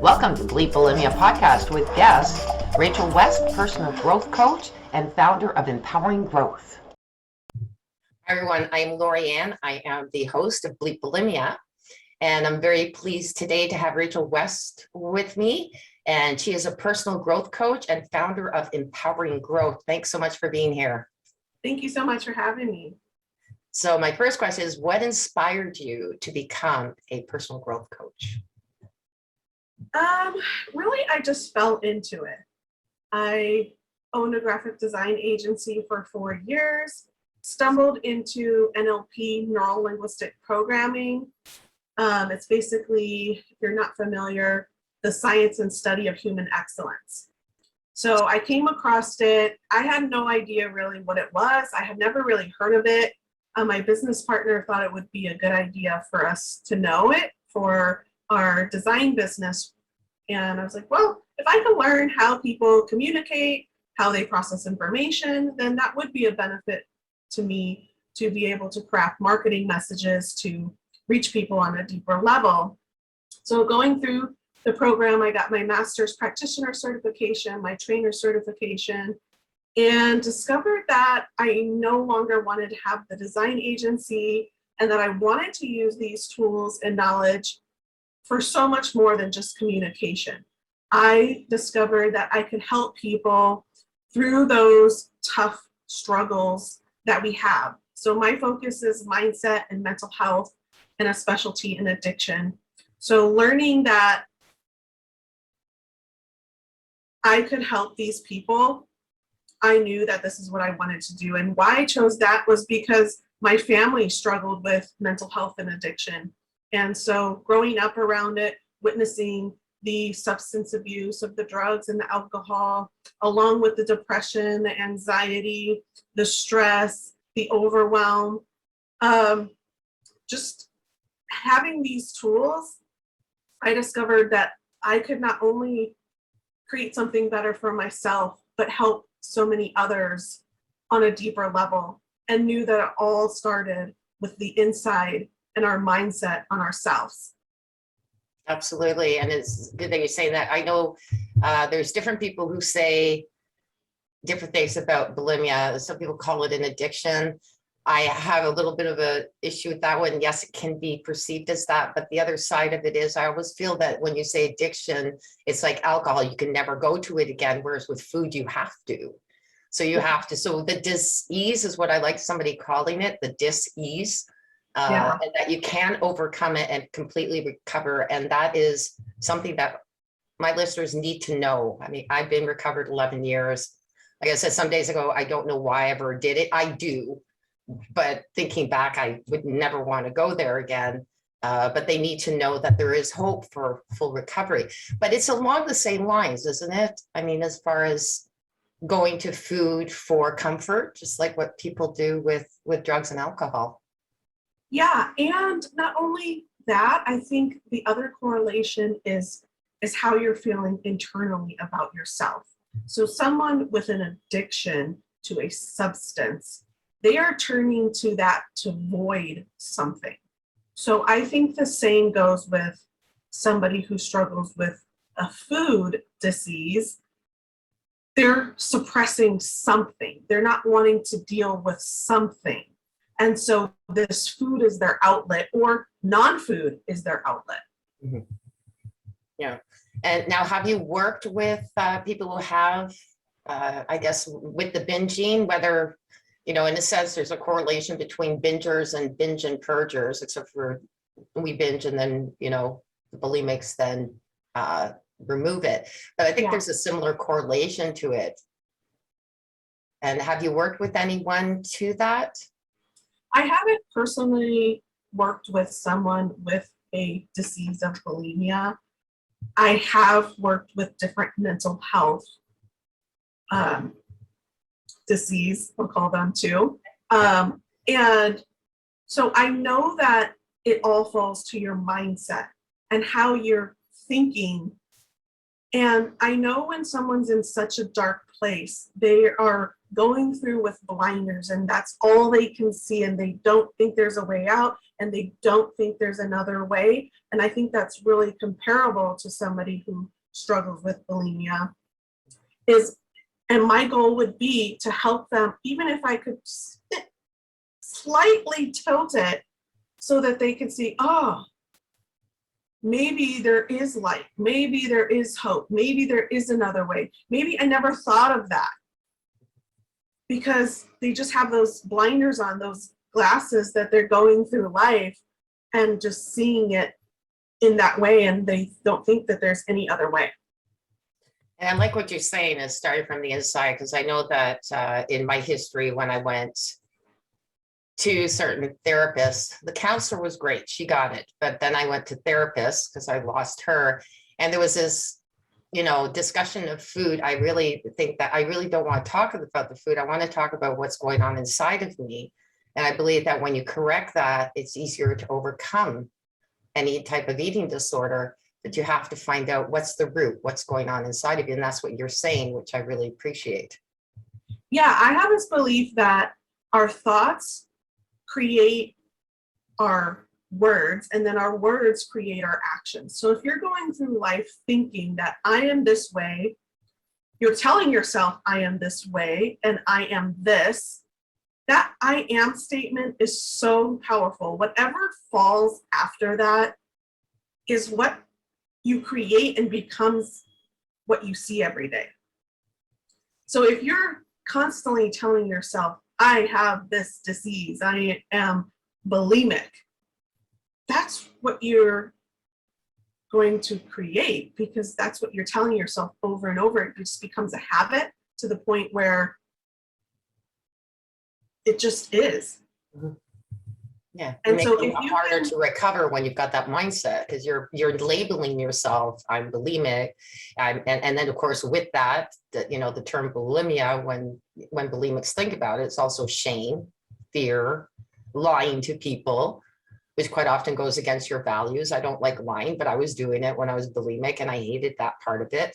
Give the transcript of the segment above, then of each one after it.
Welcome to Bleep Bulimia podcast with guest Rachel West, personal growth coach and founder of Empowering Growth. Hi everyone, I'm Lori Ann. I am the host of Bleep Bulimia, and I'm very pleased today to have Rachel West with me. And she is a personal growth coach and founder of Empowering Growth. Thanks so much for being here. Thank you so much for having me. So my first question is, what inspired you to become a personal growth coach? Really, I just fell into it. I owned a graphic design agency for 4 years, stumbled into NLP, neuro linguistic programming. It's basically, if you're not familiar, the science and study of human excellence. So I came across it. I had no idea really what it was. I had never really heard of it. My business partner thought it would be a good idea for us to know it for our design business. And I was like, well, if I can learn how people communicate, how they process information, then that would be a benefit to me to be able to craft marketing messages to reach people on a deeper level. So going through the program, I got my master's practitioner certification, my trainer certification, and discovered that I no longer wanted to have the design agency and that I wanted to use these tools and knowledge for so much more than just communication. I discovered that I could help people through those tough struggles that we have. So my focus is mindset and mental health and a specialty in addiction. So learning that I could help these people, I knew that this is what I wanted to do. And why I chose that was because my family struggled with mental health and addiction. And so growing up around it, witnessing the substance abuse of the drugs and the alcohol, along with the depression, the anxiety, the stress, the overwhelm, just having these tools, I discovered that I could not only create something better for myself, but help so many others on a deeper level, and knew that it all started with the inside and our mindset on ourselves. Absolutely. And it's good that you're saying that. I know there's different people who say different things about bulimia. Some people call it an addiction. I have a little bit of an issue with that one. Yes, it can be perceived as that, but the other side of it is I always feel that when you say addiction, it's like alcohol, you can never go to it again, whereas with food, you have to. So you have to. So the dis-ease is what I like somebody calling it, the dis-ease. And that you can overcome it and completely recover. And that is something that my listeners need to know. I mean, I've been recovered 11 years. Like I said, some days ago, I don't know why I ever did it. I do. But thinking back, I would never want to go there again. But they need to know that there is hope for full recovery. But it's along the same lines, isn't it? I mean, as far as going to food for comfort, just like what people do with drugs and alcohol. Yeah, and not only that, I think the other correlation is how you're feeling internally about yourself. So someone with an addiction to a substance, they are turning to that to void something. So I think the same goes with somebody who struggles with a food disease. They're suppressing something. They're not wanting to deal with something. And so this food is their outlet, or non-food is their outlet. Mm-hmm. Yeah. And now, have you worked with people who have, I guess, with the binging, whether, you know, in a sense, there's a correlation between bingers and binge and purgers, except for we binge and then, you know, the bulimics then remove it. But I think there's a similar correlation to it. And have you worked with anyone to that? I haven't personally worked with someone with a disease of bulimia. I have worked with different mental health disease, we'll call them too. And so I know that it all falls to your mindset and how you're thinking. And I know when someone's in such a dark place. They are going through with blinders, and that's all they can see, and they don't think there's a way out, and they don't think there's another way. And I think that's really comparable to somebody who struggles with bulimia. And my goal would be to help them, even if I could slightly tilt it so that they can see, oh, maybe there is light, maybe there is hope, maybe there is another way. Maybe I never thought of that, because they just have those blinders on, those glasses that they're going through life and just seeing it in that way, and they don't think that there's any other way. And I like what you're saying is starting from the inside, because I know that in my history, when I went to certain therapists, the counselor was great, she got it, but then I went to therapists because I lost her, and there was this, you know, discussion of food. I really think that I really don't want to talk about the food. I want to talk about what's going on inside of me, and I believe that when you correct that, it's easier to overcome any type of eating disorder. But you have to find out what's the root, what's going on inside of you, and that's what you're saying, which I really appreciate. Yeah, I have this belief that our thoughts create our words, and then our words create our actions. So if you're going through life thinking that I am this way, you're telling yourself I am this way and I am this, that I am statement is so powerful. Whatever falls after that is what you create and becomes what you see every day. So if you're constantly telling yourself, I have this disease, I am bulimic, that's what you're going to create, because that's what you're telling yourself over and over. It just becomes a habit to the point where it just is. Mm-hmm. Yeah, and it so makes if it you harder can, to recover when you've got that mindset, because you're labeling yourself, I'm bulimic, and then of course with that, you know, the term bulimia, when bulimics think about it, it's also shame, fear, lying to people, which quite often goes against your values. I don't like lying, but I was doing it when I was bulimic, and I hated that part of it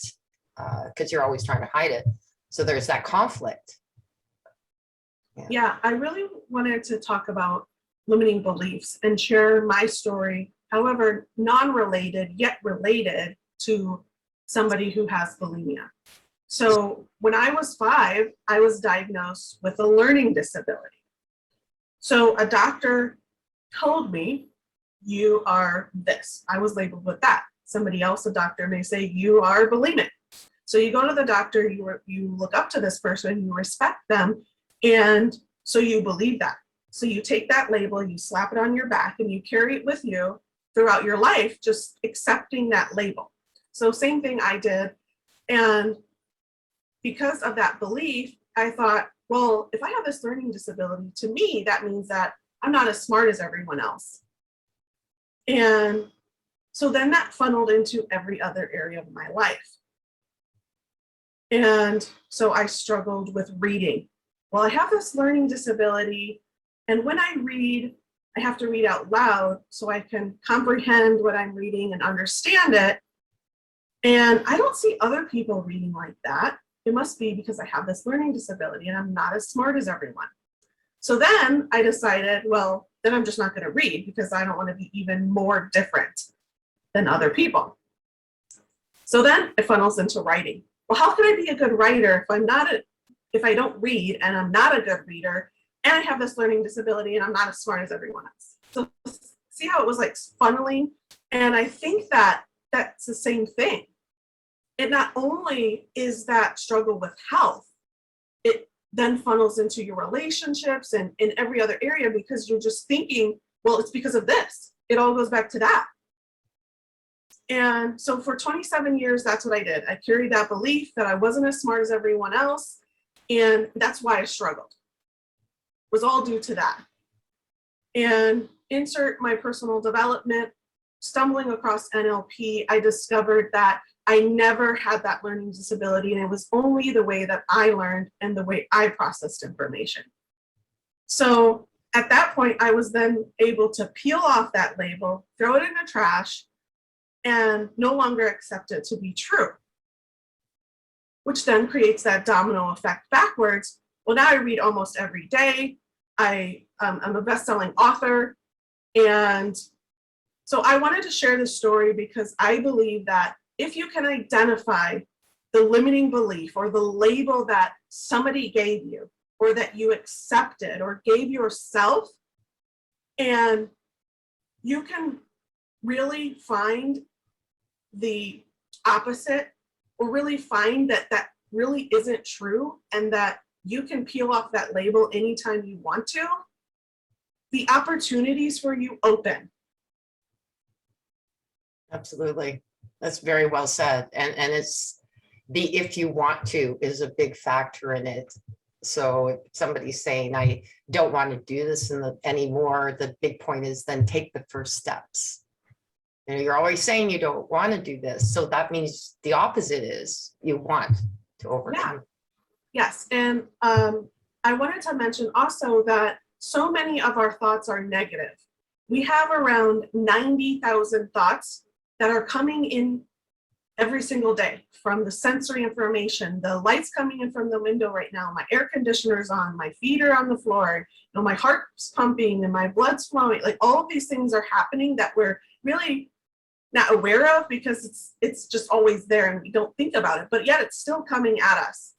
because you're always trying to hide it. So there's that conflict. Yeah, I really wanted to talk about limiting beliefs and share my story, however non-related yet related to somebody who has bulimia. So when I was 5, I was diagnosed with a learning disability. So a doctor told me, you are this. I was labeled with that. Somebody else, a doctor, may say, you are bulimic. So you go to the doctor, you look up to this person, you respect them, and so you believe that. So you take that label, you slap it on your back, and you carry it with you throughout your life, just accepting that label. So same thing I did. And because of that belief, I thought, well, if I have this learning disability, to me, that means that I'm not as smart as everyone else. And so then that funneled into every other area of my life. And so I struggled with reading. Well, I have this learning disability, and when I read, I have to read out loud so I can comprehend what I'm reading and understand it. And I don't see other people reading like that. It must be because I have this learning disability and I'm not as smart as everyone. So then I decided, well, then I'm just not going to read because I don't want to be even more different than other people. So then it funnels into writing. Well, how can I be a good writer if I don't read and I'm not a good reader and I have this learning disability and I'm not as smart as everyone else? So see how it was like funneling? And I think that that's the same thing. It not only is that struggle with health, it then funnels into your relationships and in every other area, because you're just thinking, well, it's because of this. It all goes back to that. And so for 27 years, that's what I did. I carried that belief that I wasn't as smart as everyone else. And that's why I struggled. It was all due to that. And insert my personal development, stumbling across NLP, I discovered that I never had that learning disability, and it was only the way that I learned and the way I processed information. So at that point, I was then able to peel off that label, throw it in the trash, and no longer accept it to be true. which then creates that domino effect backwards. Well, now I read almost every day. I'm a best-selling author. And so I wanted to share this story because I believe that if you can identify the limiting belief or the label that somebody gave you or that you accepted or gave yourself, and you can really find the opposite or really find that that really isn't true and that you can peel off that label anytime you want to, the opportunities for you open. Absolutely. That's very well said. And it's the if you want to is a big factor in it. So if somebody's saying, I don't want to do this anymore, the big point is then take the first steps. You know, you're always saying you don't want to do this. So that means the opposite is you want to overcome. Yeah. Yes. And I wanted to mention also that so many of our thoughts are negative. We have around 90,000 thoughts that are coming in every single day from the sensory information, the lights coming in from the window right now, my air conditioner's on, my feet are on the floor, you know, my heart's pumping and my blood's flowing. Like all of these things are happening that we're really not aware of because it's just always there and we don't think about it, but yet it's still coming at us.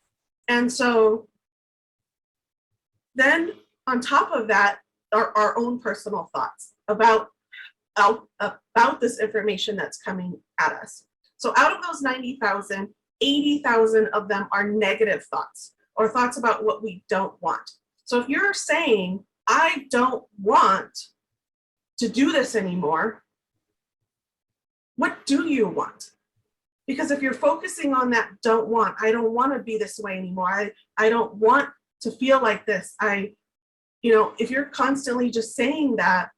And so then on top of that, our own personal thoughts about this information that's coming at us. So out of those 90,000, 80,000 of them are negative thoughts or thoughts about what we don't want. So if you're saying, I don't want to do this anymore, what do you want? Because if you're focusing on that don't want, I don't want to be this way anymore. I don't want to feel like this. If you're constantly just saying that,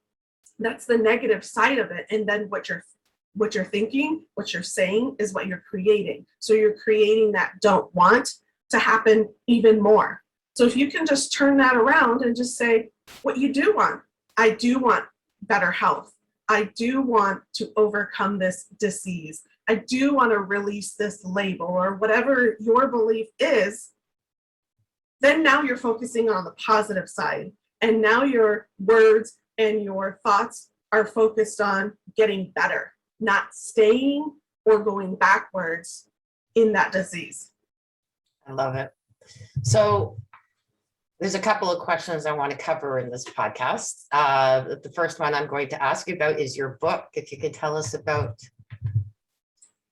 that's the negative side of it. And then what you're thinking, what you're saying is what you're creating. So you're creating that don't want to happen even more. So if you can just turn that around and just say what you do want. I do want better health. I do want to overcome this disease. I do want to release this label or whatever your belief is. Then now you're focusing on the positive side. And now your words and your thoughts are focused on getting better, not staying or going backwards in that disease. I love it. So there's a couple of questions I want to cover in this podcast. The first one I'm going to ask you about is your book. If you could tell us about.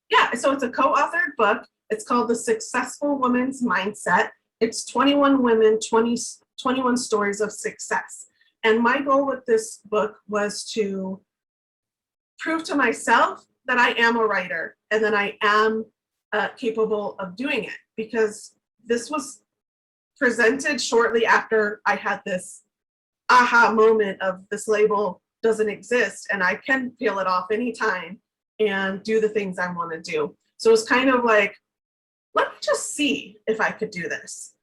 Yeah, so it's a co-authored book. It's called The Successful Woman's Mindset. It's 21 women, 21 stories of success. And my goal with this book was to prove to myself that I am a writer and that I am capable of doing it, because this was presented shortly after I had this aha moment of this label doesn't exist and I can peel it off anytime and do the things I want to do. So it's kind of like, let me just see if I could do this.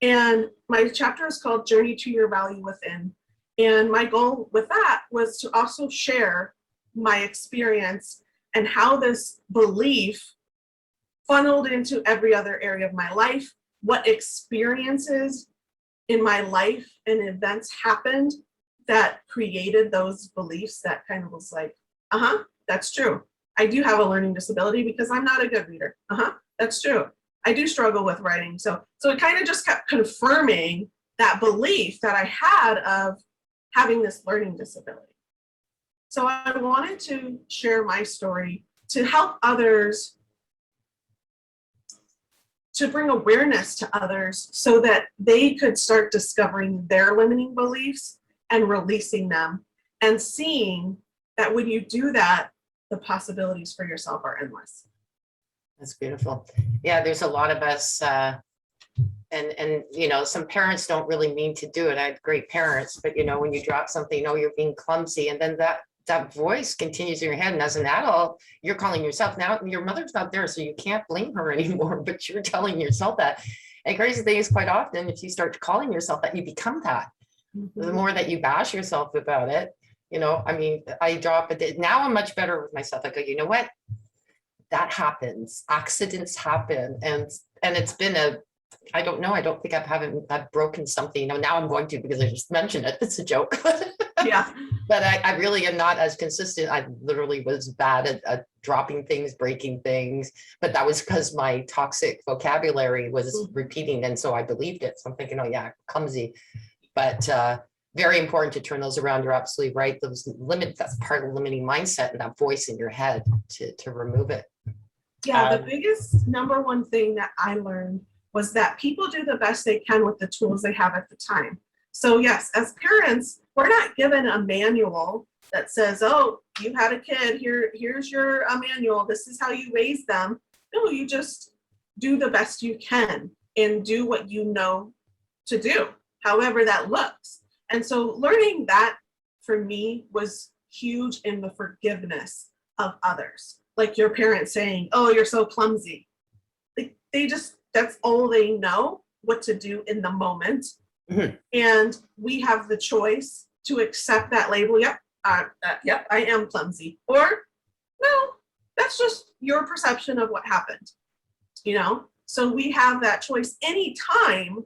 And my chapter is called Journey to Your Value Within. And my goal with that was to also share my experience and how this belief funneled into every other area of my life, what experiences in my life and events happened that created those beliefs that kind of was like, that's true. I do have a learning disability because I'm not a good reader. That's true. I do struggle with writing. So it kind of just kept confirming that belief that I had of having this learning disability. So I wanted to share my story to help others, to bring awareness to others so that they could start discovering their limiting beliefs and releasing them and seeing that when you do that, the possibilities for yourself are endless. That's beautiful. Yeah, there's a lot of us, and some parents don't really mean to do it. I had great parents, but when you drop something, you're being clumsy, and then that voice continues in your head. And as an adult, you're calling yourself, now your mother's not there, so you can't blame her anymore, but you're telling yourself that. And crazy thing is, quite often, if you start calling yourself that, you become that. The more that you bash yourself about it, I drop it. Now I'm much better with myself. I go, you know what? That happens. Accidents happen. And and it's been I don't know, I don't think I've broken something. Now I'm going to, because I just mentioned it. It's a joke. Yeah. But I really am not as consistent. I literally was bad at dropping things, breaking things, but that was because my toxic vocabulary was repeating. And so I believed it. So I'm thinking, oh yeah, clumsy. But very important to turn those around. You're absolutely right. Those limits, that's part of limiting mindset, and that voice in your head to remove it. Yeah, the biggest number one thing that I learned was that people do the best they can with the tools they have at the time. So yes, as parents, we're not given a manual that says, oh, you had a kid, here's your manual, this is how you raise them. No, you just do the best you can and do what you know to do, however that looks. And so learning that for me was huge in the forgiveness of others. Like your parents saying, oh, you're so clumsy. Like they just, that's all they know what to do in the moment. Mm-hmm. And we have the choice to accept that label. Yep, yep, I am clumsy. Or no, that's just your perception of what happened. You know, so we have that choice anytime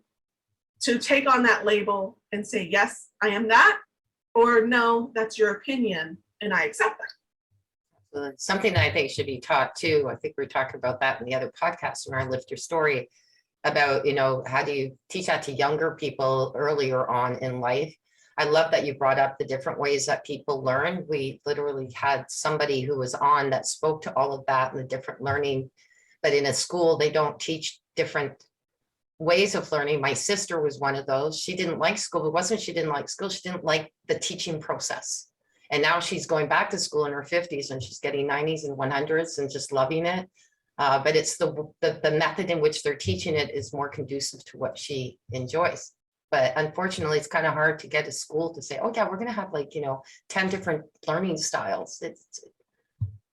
to take on that label and say, yes, I am that, or no, that's your opinion and I accept that. Something that I think should be taught too. I think we were talking about that in the other podcast in our Lift Your Story about, you know, how do you teach that to younger people earlier on in life? I love that you brought up the different ways that people learn. We literally had somebody who was on that spoke to all of that and the different learning, but in a school, they don't teach different ways of learning. My sister was one of those. She didn't like school. It wasn't she didn't like school. She didn't like the teaching process. And now she's going back to school in her 50s and she's getting 90s and 100s and just loving it. But it's the method in which they're teaching it is more conducive to what she enjoys. But unfortunately, it's kind of hard to get a school to say, oh yeah, we're going to have 10 different learning styles. It's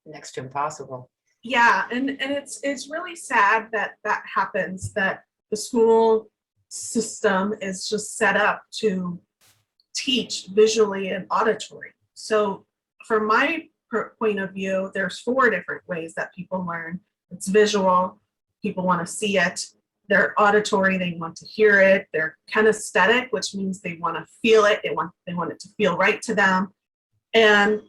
next to impossible. Yeah, and it's really sad that happens, that the school system is just set up to teach visually and auditory. So from my point of view, there's 4 different ways that people learn. It's visual, people want to see it. They're auditory, they want to hear it. They're kinesthetic, which means they want to feel it. They want it to feel right to them. And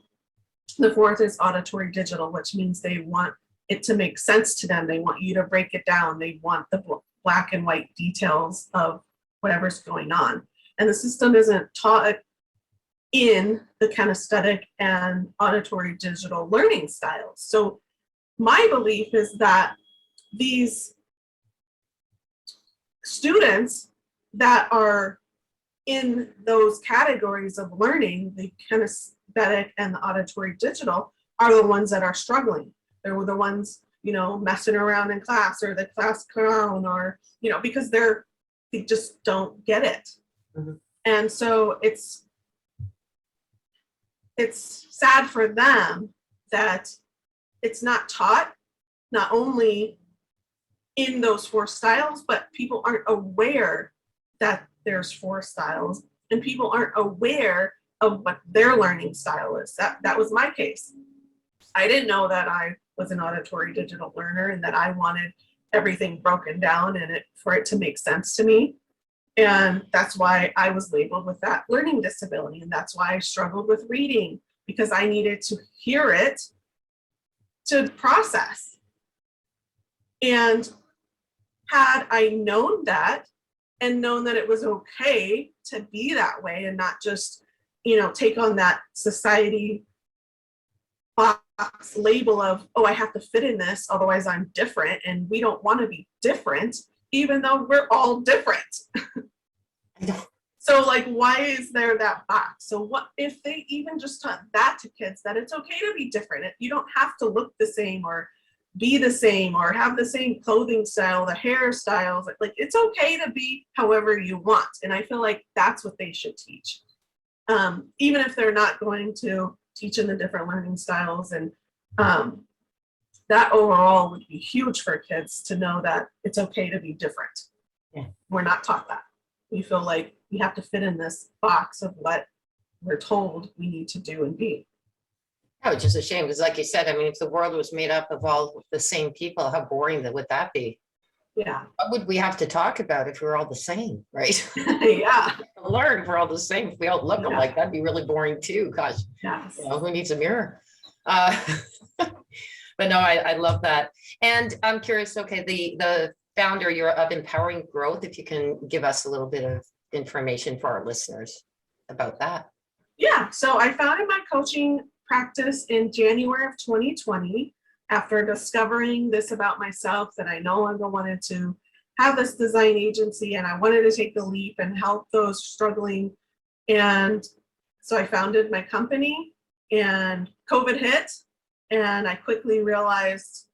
the 4th is auditory digital, which means they want it to make sense to them. They want you to break it down. They want the black and white details of whatever's going on. And the system isn't taught in the kinesthetic and auditory digital learning styles. So my belief is that these students that are in those categories of learning, the kinesthetic and the auditory digital, are the ones that are struggling. They're the ones, messing around in class, or the class clown, or, because they just don't get it. Mm-hmm. And so it's sad for them that it's not taught, not only in those 4 styles, but people aren't aware that there's 4 styles, and people aren't aware of what their learning style is. That was my case. I didn't know that I was an auditory digital learner and that I wanted everything broken down and for it to make sense to me. And that's why I was labeled with that learning disability. And that's why I struggled with reading, because I needed to hear it to process. And had I known that, and known that it was okay to be that way and not just, take on that society box label of, oh, I have to fit in this, otherwise I'm different. And we don't want to be different, even though we're all different. So why is there that box? So what if they even just taught that to kids, that it's okay to be different? You don't have to look the same or be the same or have the same clothing style, the hairstyles. It's okay to be however you want. And I feel like that's what they should teach. Even if they're not going to teach in the different learning styles. And that overall would be huge for kids to know that it's okay to be different. Yeah. We're not taught that. We feel like we have to fit in this box of what we're told we need to do and be. Oh, it's just a shame, because like you said, if the world was made up of all the same people, how boring would that be? Yeah. What would we have to talk about if we were all the same, right? Yeah. Learn if we're all the same. If we all look Yeah. alike, that'd be really boring too. Gosh, Yes. who needs a mirror? Uh, but no, I love that. And I'm curious, okay, the founder you're of Empowering Growth, if you can give us a little bit of information for our listeners about that. Yeah. So I founded my coaching practice in January of 2020 after discovering this about myself, that I no longer wanted to have this design agency and I wanted to take the leap and help those struggling. And so I founded my company and COVID hit and I quickly realized,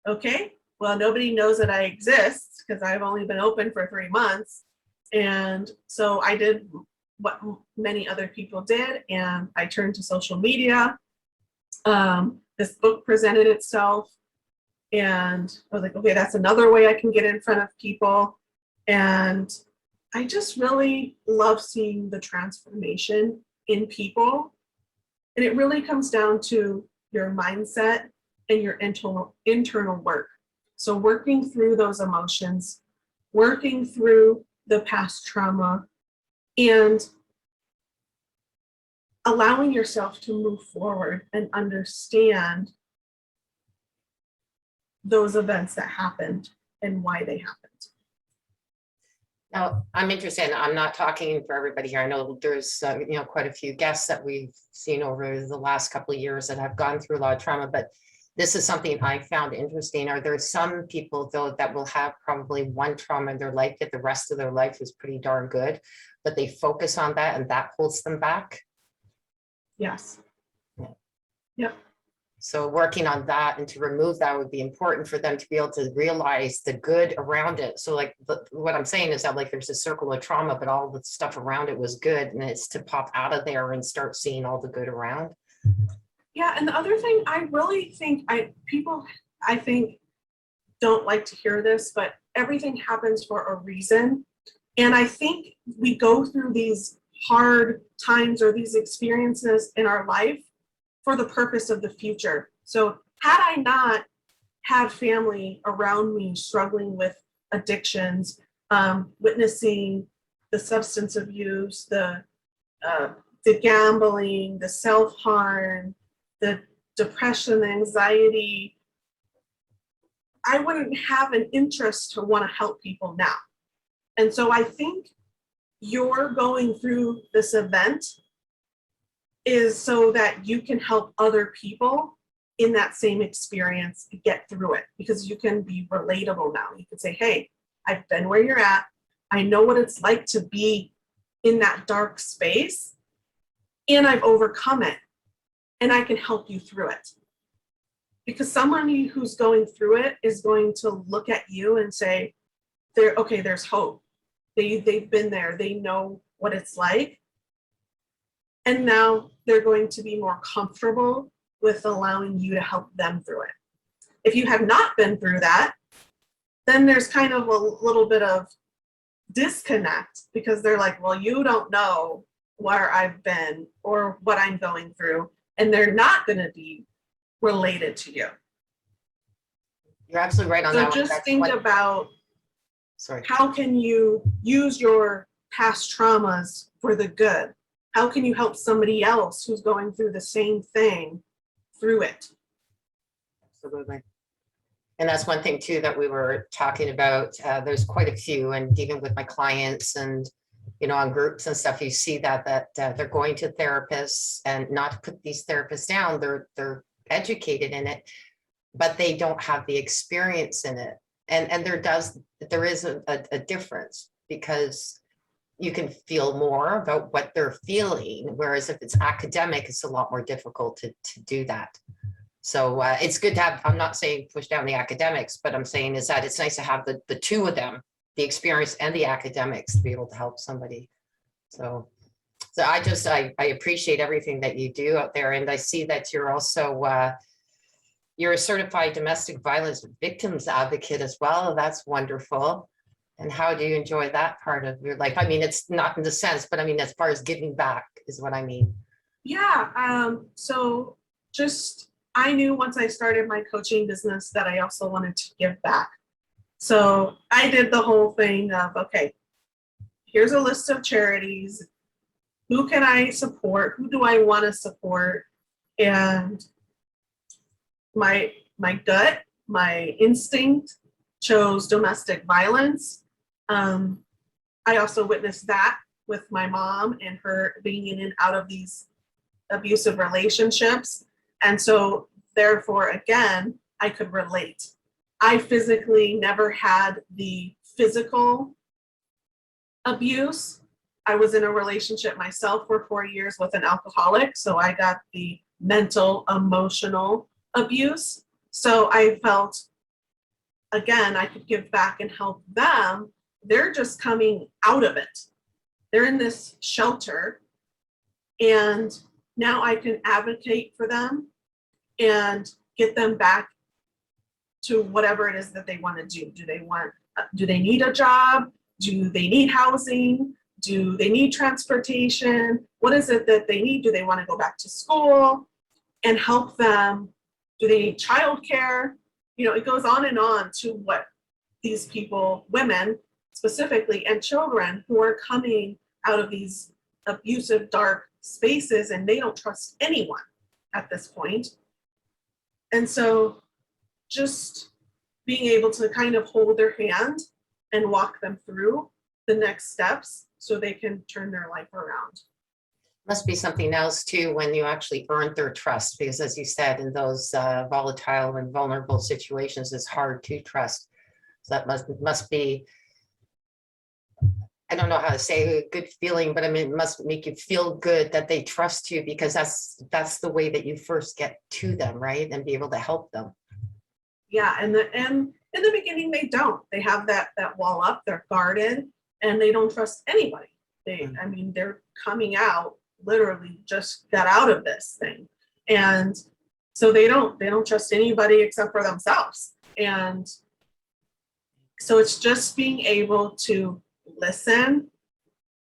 okay, well, nobody knows that I exist because I've only been open for 3 months. And so I did what many other people did, and I turned to social media. This book presented itself, and I was like, okay, that's another way I can get in front of people. And I just really love seeing the transformation in people. And it really comes down to your mindset and your internal work. So working through those emotions, working through the past trauma, and allowing yourself to move forward and understand those events that happened and why they happened. Now, I'm interested, I'm not talking for everybody here. I know there's, quite a few guests that we've seen over the last couple of years that have gone through a lot of trauma, but this is something I found interesting. Are there some people, though, that will have probably one trauma in their life, that the rest of their life is pretty darn good, but they focus on that and that holds them back? Yes. Yeah. Yep. So working on that and to remove that would be important for them to be able to realize the good around it. So like what I'm saying is that like there's a circle of trauma, but all the stuff around it was good, and it's to pop out of there and start seeing all the good around. Yeah, and the other thing I really think people I think don't like to hear this, but everything happens for a reason. And I think we go through these hard times or these experiences in our life for the purpose of the future. So had I not had family around me struggling with addictions, witnessing the substance abuse, the gambling, the self-harm, the depression, the anxiety, I wouldn't have an interest to want to help people now. And so I think you're going through this event is so that you can help other people in that same experience get through it, because you can be relatable now. You can say, hey, I've been where you're at. I know what it's like to be in that dark space, and I've overcome it, and I can help you through it. Because somebody who's going through it is going to look at you and say, okay, there's hope. They've been there. They know what it's like. And now they're going to be more comfortable with allowing you to help them through it. If you have not been through that, then there's kind of a little bit of disconnect, because they're like, well, you don't know where I've been or what I'm going through, and they're not going to be related to you. You're absolutely right on so that. So just think about how can you use your past traumas for the good? How can you help somebody else who's going through the same thing through it? Absolutely. And that's one thing too that we were talking about. There's quite a few, and even with my clients and on groups and stuff, you see that they're going to therapists, and not to put these therapists down, they're educated in it, but they don't have the experience in it. And there is a difference, because you can feel more about what they're feeling, whereas if it's academic, it's a lot more difficult to do that. So it's good to have, I'm not saying push down the academics, but I'm saying is that it's nice to have the two of them, the experience and the academics, to be able to help somebody. So I appreciate everything that you do out there. And I see that you're also, you're a certified domestic violence victims advocate as well. That's wonderful. And how do you enjoy that part of your life? I mean, it's not in the sense, but I mean, as far as giving back is what I mean. Yeah. So I knew once I started my coaching business that I also wanted to give back. So I did the whole thing of, okay, here's a list of charities. Who can I support? Who do I want to support? And my gut, my instinct chose domestic violence. I also witnessed that with my mom and her being in and out of these abusive relationships. And so therefore, again, I could relate. I physically never had the physical abuse. I was in a relationship myself for 4 years with an alcoholic. So I got the mental, emotional abuse. So I felt, again, I could give back and help them. They're just coming out of it. They're in this shelter. And now I can advocate for them and get them back to whatever it is that they want to do. Do they need a job? Do they need housing? Do they need transportation? What is it that they need? Do they want to go back to school? And help them. Do they need childcare? You know, it goes on to what these people, women specifically, and children who are coming out of these abusive, dark spaces, and they don't trust anyone at this point. And so just being able to kind of hold their hand and walk them through the next steps so they can turn their life around. Must be something else too when you actually earned their trust, because as you said, in those volatile and vulnerable situations, it's hard to trust. So that must be, I don't know how to say a good feeling, but I mean, it must make you feel good that they trust you, because that's the way that you first get to them, right? And be able to help them. Yeah, and in the beginning they don't. They have that wall up, they're guarded, and they don't trust anybody. I mean, they're coming out, literally just got out of this thing. And so they don't trust anybody except for themselves. And so it's just being able to listen,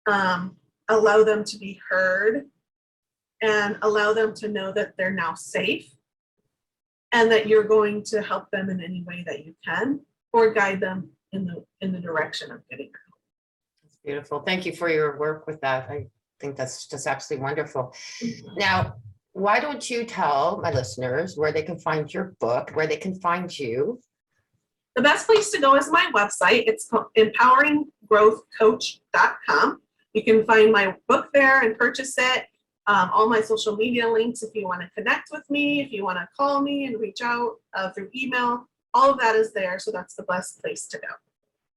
allow them to be heard, and allow them to know that they're now safe and that you're going to help them in any way that you can, or guide them in the direction of getting help. That's beautiful. Thank you for your work with that. I think that's just absolutely wonderful. Now, why don't you tell my listeners where they can find your book, where they can find you? The best place to go is my website. It's called empoweringgrowthcoach.com. You can find my book there and purchase it. All my social media links, if you want to connect with me, if you want to call me and reach out through email, all of that is there. So that's the best place to go.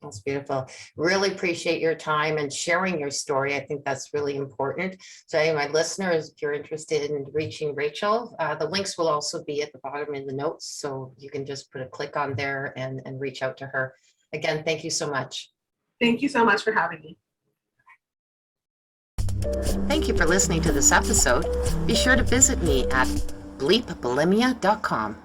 That's beautiful. Really appreciate your time and sharing your story. I think that's really important. So anyway, my listeners, if you're interested in reaching Rachel, the links will also be at the bottom in the notes. So you can just put a click on there and reach out to her. Again, thank you so much. Thank you so much for having me. Thank you for listening to this episode. Be sure to visit me at bleepbulimia.com.